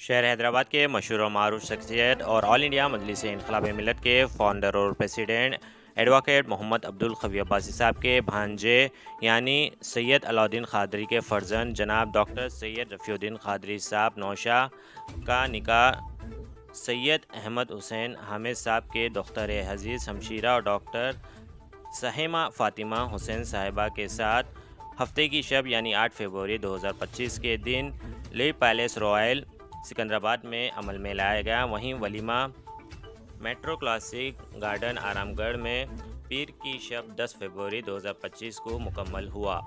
शहर हैदराबाद के मशहूर और मारूफ शख्सियत और ऑल इंडिया मजलिस इनकलाब मिलत के फाउंडर और प्रेसिडेंट एडवोकेट मोहम्मद अब्दुल खवी अब्बासी साहब के भांजे यानी सैयद अलाउद्दीन खादरी के फर्जंद जनाब डॉक्टर सैयद रफ़ीउद्दीन खादरी साहब नौशा का निकाह सैयद अहमद हुसैन हामिद साहब के दुख्तर हजीज़ हमशीरा और डॉक्टर सहेमा फ़ातिमा हुसैन साहिबा के साथ हफ्ते की शब यानी 8 फरवरी 2025 के दिन ले पैलेस रॉयल सिकंदराबाद में अमल में लाया गया। वहीं walima metro classic garden Aramghar में पीर की शब 10 फरवरी 2025 को मुकम्मल हुआ।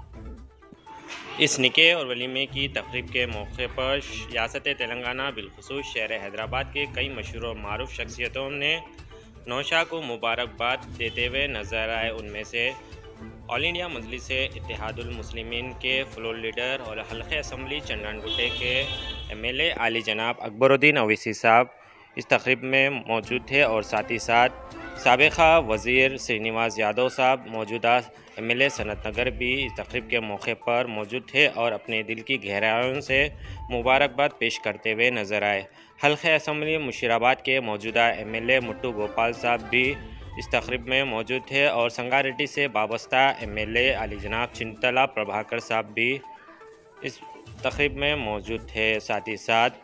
इस निके और वलीमे की तकरीब के मौके पर रियासत तेलंगाना बिलखुसूस शहर हैदराबाद के कई मशहूर और मारूफ शख्सियतों ने नौशा को मुबारकबाद देते हुए नजर आए। उनमें से ऑल इंडिया मजलिस इत्तेहादुल मुस्लिमीन के फ्लोर लीडर और हल्के असम्बली चंदनगुट्टे के एमएलए आली जनाब अकबरुद्दीन अवैसी साहब इस तकरीब में मौजूद थे और साथ ही साथ साबिक़ा वज़ीर श्रीनिवास यादव साहब मौजूदा एमएलए सनत नगर भी इस तकरीब के मौके पर मौजूद थे और अपने दिल की गहराइयों से मुबारकबाद पेश करते हुए नजर आए। हल्के असम्बली मुशीराबाद के मौजूदा एमएलए मुट्टू गोपाल साहब भी इस तकरीब में मौजूद थे और संगारेड्डी से वाबस्ता एमएलए अली जनाब चिंतला प्रभाकर साहब भी इस तकरीब में मौजूद थे। साथ ही साथ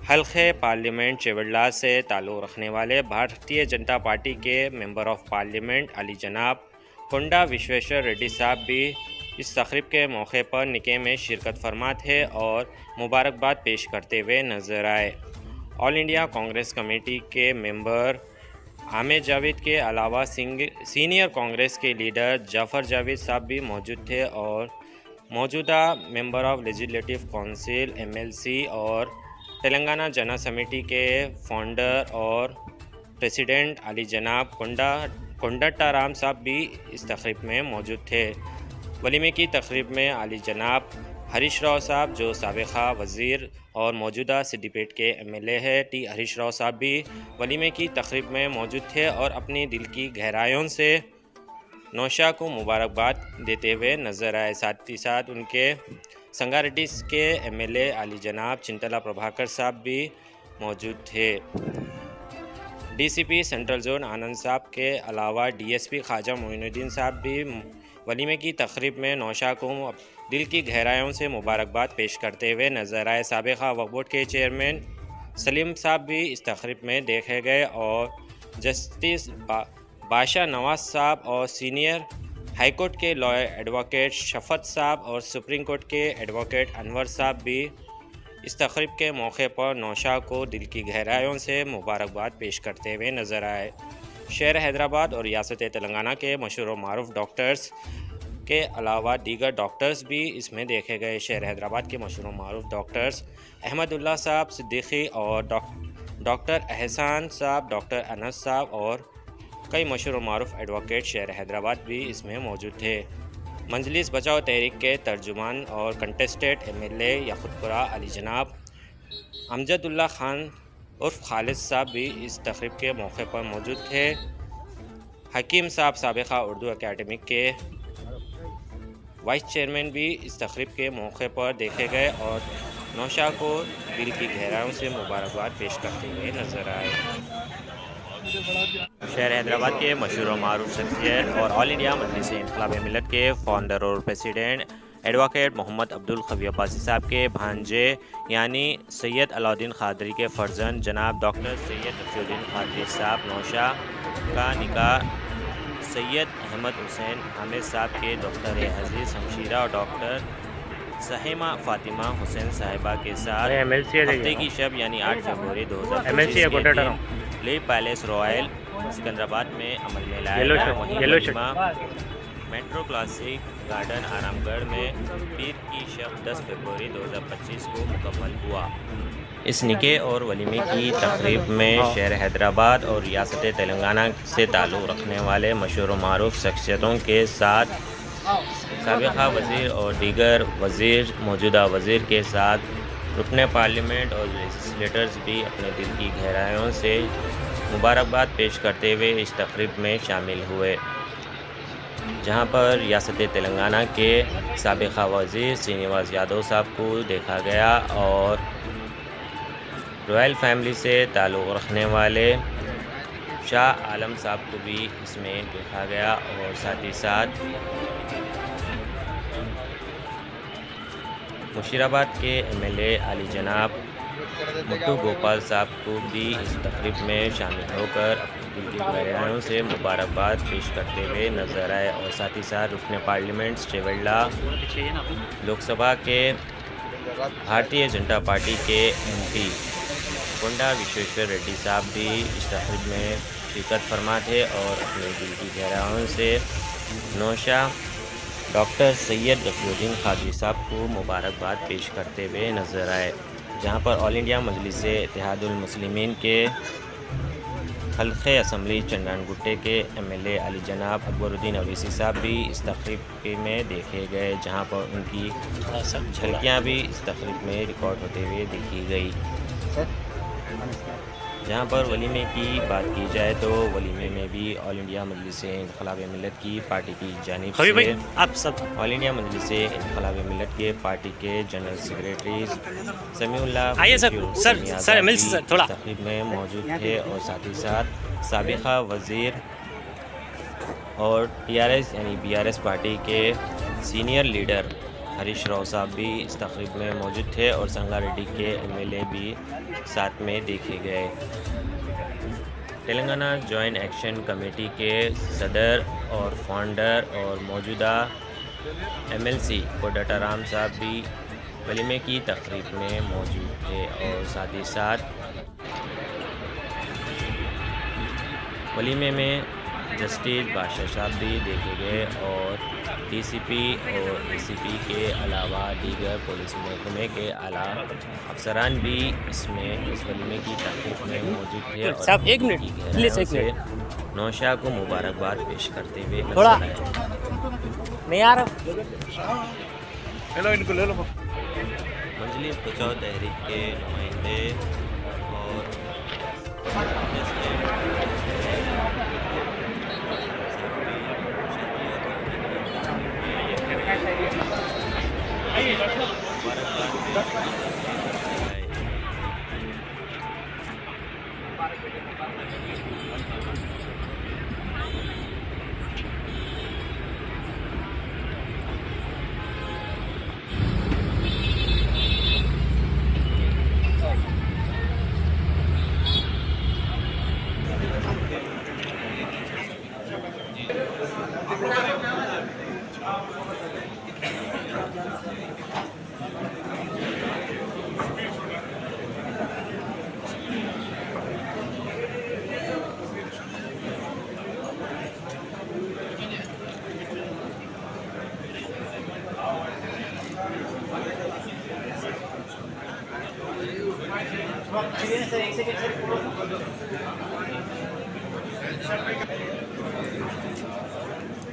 हल्के पार्लियामेंट चेवड़ला से ताल्लुक़ रखने वाले भारतीय जनता पार्टी के मेंबर ऑफ पार्लियामेंट अली जनाब कोंडा विश्वेश्वर रेड्डी साहब भी इस तकरीब के मौके पर निके में शिरकत फरमा थे और मुबारकबाद पेश करते हुए नजर आए। ऑल इंडिया कांग्रेस कमेटी के मेंबर आमिर जावेद के अलावा सीनियर कांग्रेस के लीडर जाफ़र जावेद साहब भी मौजूद थे और मौजूदा member of legislative council MLC और तेलंगाना जना समिति के फाउंडर और प्रेसिडेंट अली जनाब कोंडट्टाराम साहब भी इस तकरीब में मौजूद थे। वलीमे की तकरीब में अली जनाब हरीश राव साहब जो साबिक़ा वज़ीर और मौजूदा सिद्दीपेट के एमएलए है टी हरीश राव साहब भी वलीमे की तकरीब में मौजूद थे और अपनी दिल की गहराइयों से नौशा को मुबारकबाद देते हुए नजर आए। साथ ही साथ उनके संगारेड्डी के एमएलए अली जनाब चिंतला प्रभाकर साहब भी मौजूद थे। डीसीपी सेंट्रल जोन आनंद साहब के अलावा डीएसपी ख्वाजा मोइनुद्दीन साहब भी वलीमे की तकरीब में नौशा को दिल की गहराइयों से मुबारकबाद पेश करते हुए नजर आए। साबिक़ा वक्फ बोर्ड के चेयरमैन सलीम साहब भी इस तकरीब में देखे गए और जस्टिस बादशाह नवाज साहब और सीनियर हाई कोर्ट के लॉयर एडवोकेट शफत साहब और सुप्रीम कोर्ट के एडवोकेट अनवर साहब भी इस तकरीब के मौके पर नौशा को दिल की गहराइयों से मुबारकबाद पेश करते हुए नजर आए। शहर हैदराबाद और रियासत तेलंगाना के मशहूर और मारूफ डॉक्टर्स के अलावा दीगर डॉक्टर्स भी इसमें देखे गए। शहर हैदराबाद के मशहूर और मारूफ डॉक्टर्स अहमदुल्ला साहब सिद्दीकी और डॉक्टर एहसान साहब, डॉक्टर अनस साहब और कई मशहूर और मारूफ एडवोकेट शहर हैदराबाद भी इसमें मौजूद थे। मजलिस बचाओ तहरीक के तर्जुमान और कंटेस्टेड एमएलए याकुतपुरा अली जनाब अमजदुल्ला खान उर्फ खालिद साहब भी इस तकरीब के मौके पर मौजूद थे। हकीम साहब साबिक़ा उर्दू अकेडमिक के वाइस चेयरमैन भी इस तकरीब के मौके पर देखे गए और नौशा को दिल की गहराइयों से मुबारकबाद पेश करते हुए नजर आए। शहर हैदराबाद के मशहूर और मारूफ शख्सियत और ऑल इंडिया मजलिस इनकलाब मिलत के फाउंडर और प्रेसिडेंट एडवोकेट मोहम्मद अब्दुल खवी अब्बासी साहब के भांजे यानी सैयद अलाउद्दीन खादरी के फर्जंद जनाब डॉक्टर सैयद रफ़ीउद्दीन खादरी साहब नौशा का निकाह सैयद अहमद हुसैन हामिद साहब के दुख्तर हजीज़ हमशीरा और डॉक्टर सहेमा फ़ातिमा हुसैन साहिबा के साथ हफ्ते की शब यानी 8 फरवरी 2025 के दिन ले पैलेस रॉयल सिकंदराबाद में अमल में लाया गया। वहीं walima metro classic garden Aramghar में पीर की शब 10 फरवरी 2025 को मुकम्मल हुआ। इस निके और वलीमे की तकरीब में शहर हैदराबाद और रियासत तेलंगाना से ताल्लुक़ रखने वाले मशहूर मारूफ शख्सियतों के साथ साबिक़ा वज़ीर और दीगर वज़ीर मौजूदा वज़ीर के साथ रुकने पार्लियामेंट और लेजिस्लेटर्स भी अपने दिल की गहराइयों से मुबारकबाद पेश करते हुए इस तकरीब में शामिल हुए। जहां पर रियासत तेलंगाना के साबिक़ा वज़ीर श्रीनिवास यादव साहब को देखा गया और रॉयल फैमिली से ताल्लुक़ रखने वाले शाह आलम साहब को भी इसमें देखा गया और साथ ही साथ मुशीराबाद के एमएलए अली जनाब मुट्टू गोपाल साहब को भी इस तकरीब में शामिल होकर अपनी दिल की गहराइयों से मुबारकबाद पेश करते हुए नजर आए और साथ ही साथ रुकन पार्लियामेंट चेवेल्ला लोकसभा के भारतीय जनता पार्टी के एमपी कोंडा विश्वेश्वर रेड्डी साहब भी इस तकरीब में शिरकत फरमा थे और अपने दिल की गहराइयों से नौशा डॉक्टर सैयद रफ़ीउद्दीन कादरी साहब को मुबारकबाद पेश करते हुए नजर आए, जहां पर ऑल इंडिया मजलिस इत्तेहादुल मुस्लिमीन के हल्क़े असम्बली चंडानगुट्टे के एमएलए अली जनाब अकबरुद्दीन अवैसी साहब भी इस तकरीब में देखे गए, जहां पर उनकी झलकियां भी इस तकरीब में रिकॉर्ड होते हुए देखी गई। जहां पर वलीमे की बात की जाए तो वलीमे में भी ऑल इंडिया मजलिस इन्क़िलाब मिल्लत की पार्टी की जानिब से आप सब ऑल इंडिया मजलिस इन्क़िलाब मिल्लत के पार्टी के जनरल सेक्रेटरी समीउल्लाह आइए सर एमएलसी सर थोड़ा तकरीब में मौजूद थे और साथ ही साथ साबिक़ा वज़ीर और टीआरएस यानी बीआरएस पार्टी के सीनियर लीडर हरीश राव साहब भी इस तकरीब में मौजूद थे और संगारेड्डी के एमएलए भी साथ में देखे गए। तेलंगाना जॉइंट एक्शन कमेटी के सदर और फाउंडर और मौजूदा एमएलसी कोदंडराम साहब भी वलीमे की तकरीब में मौजूद थे और साथ ही साथ वलीमे में जस्टिस बादशाह साहब भी देखे गए और डीसीपी और एसीपी के अलावा दीगर पुलिस महकमे के आला अफसरान भी इसमें इस वलीमे की तकरीब में मौजूद थे और साहब एक मिनट प्लीज एक मिनट नौशा को मुबारकबाद पेश करते हुए थोड़ा नजर नहीं आ रहा हेलो इनको ले लो। मजलिस बचाओ तहरीक के नुमाइंदे और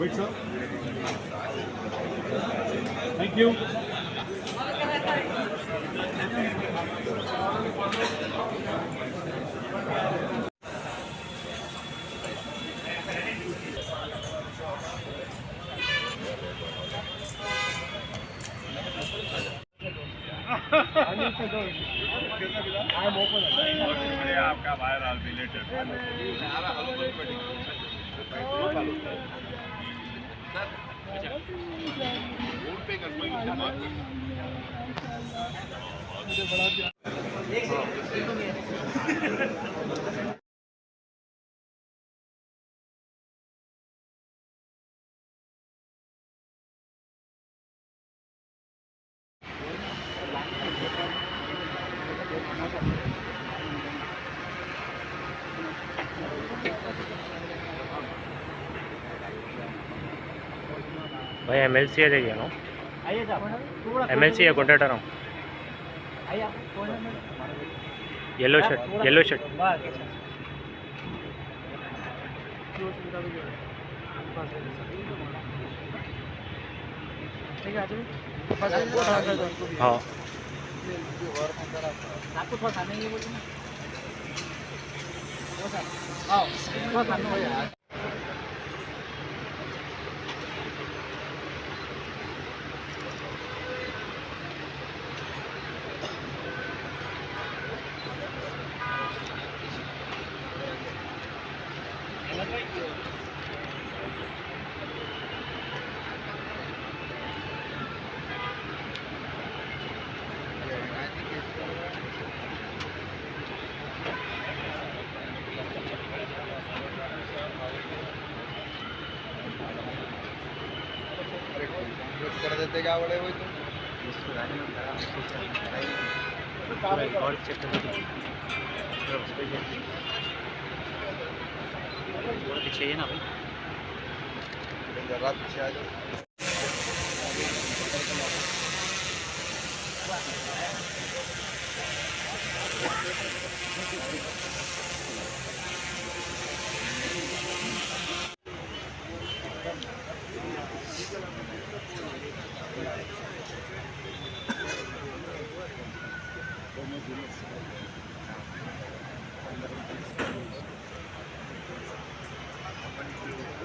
Wait, sir. Thank you. I'm open. आपका बाहर I'll be later. भाई एमएलसी है देखिए ना एमएलसी है कोदंडराम येलो शर्ट हाँ आपको थोड़ा खाने ये बोलते ना थोड़ा खाना हो यार देते क्या बड़े हुए पीछे ना भाई जरा पीछे आ जाओ।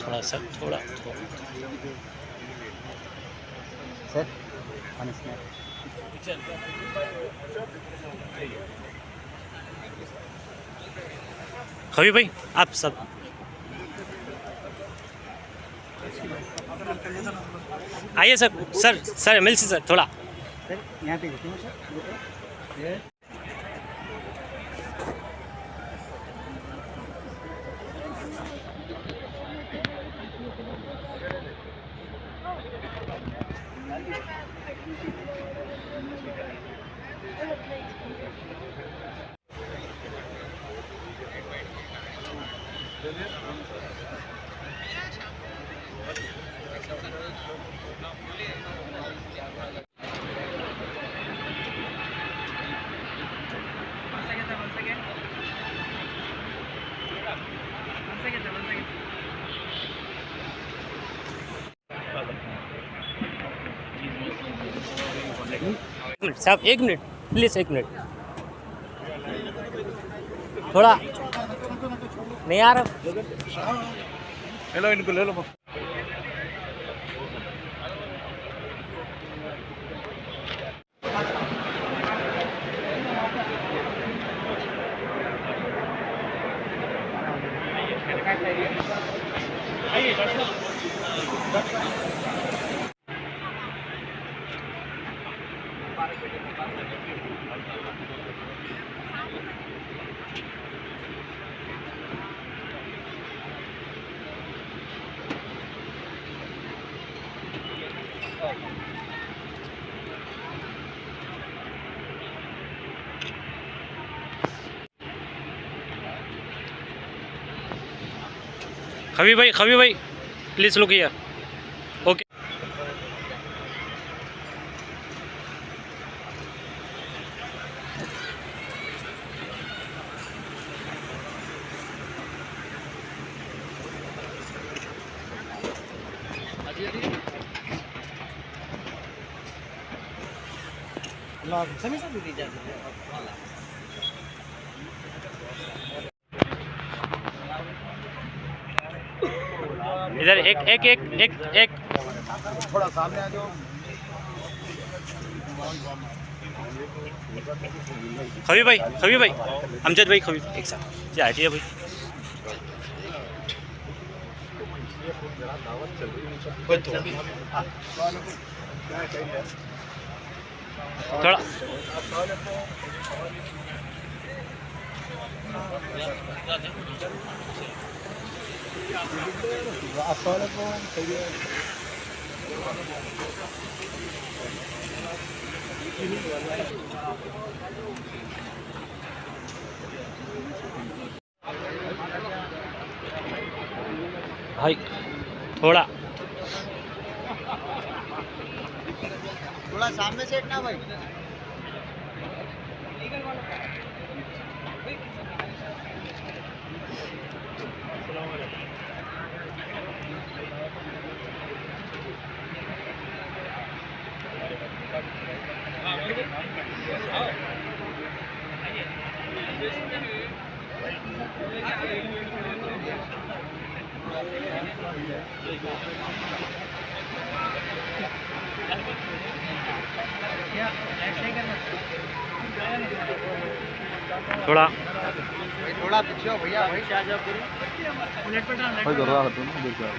थोड़ा सर थोड़ा सर खबी भाई आप सब आइए sir sir sir MLC sir थोड़ा यहाँ पे साहब 1 मिनट प्लीज़ 1 मिनट थोड़ा नहीं आ रहा हेलो इनको ले लो। खबी भाई प्लीज़ लुक हियर ओके इधर एक थोड़ा सामने आ जाओ। खबी भाई अमजद भाई खबी एक साथ जी हटिए भाई थोड़ा भाई थोड़ा सामने से हटना भाई। थोड़ा थोड़ा पीछे हो भैया भाई भाई जरूर आते ना देख जाओ।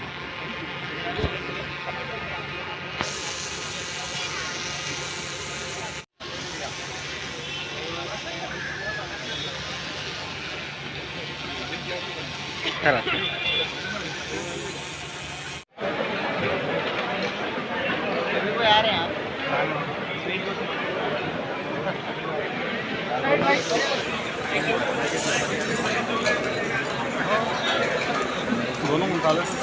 चला आ रहे हैं दोनों मुकाबले से